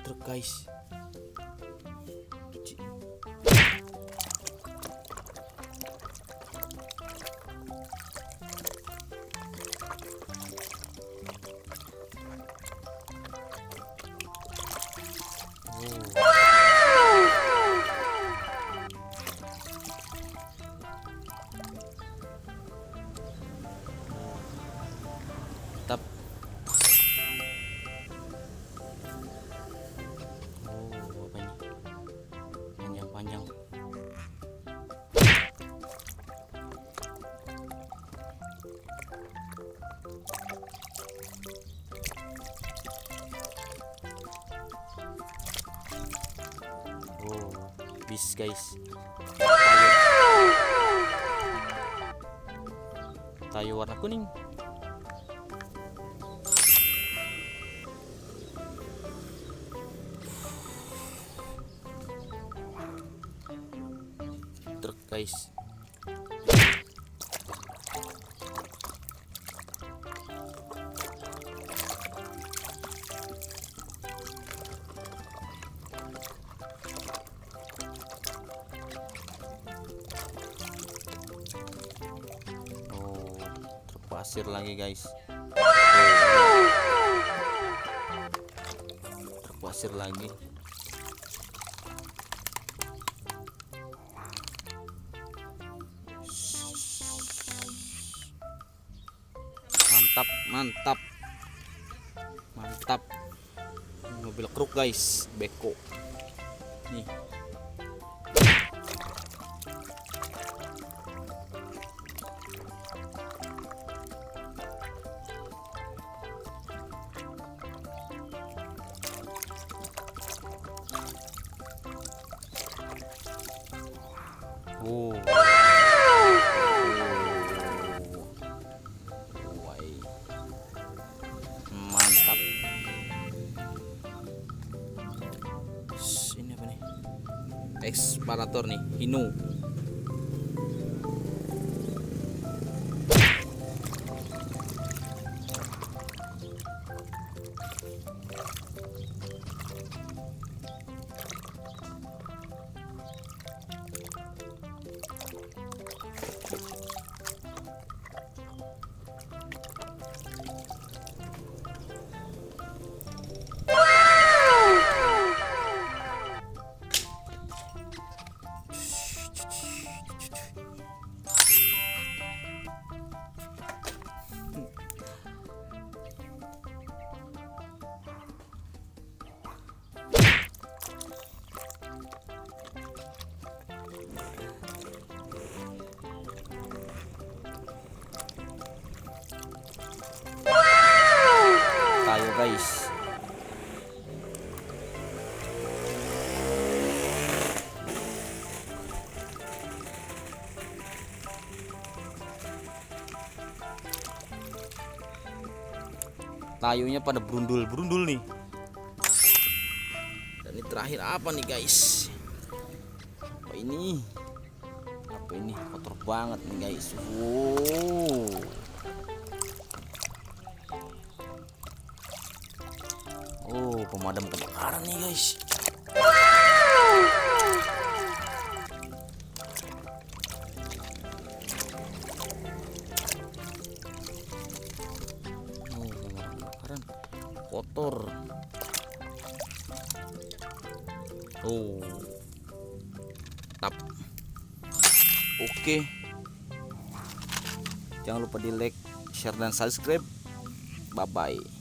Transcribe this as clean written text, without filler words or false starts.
Truk guys. Tap. Oh, apa ini? Panjang-panjang. Oh, bis guys. Tayo warna kuning. Truk guys. Oh, truk pasir lagi guys. Truk pasir lagi. Mantap, mantap, mantap. Mobil truk guys, beko nih. Oh. Mantap. Ini apa nih? Eksparator nih, Hino. Tayo guys. Tayunya pada berundul-berundul nih. Dan ini terakhir apa nih guys? Apa ini? Apa ini? Kotor banget nih guys. Wow. Oh, pemadam kebakaran nih guys. Oh, pemadam kebakaran kotor. Oh, tap. Oke. Jangan lupa di like, share dan subscribe. Bye bye.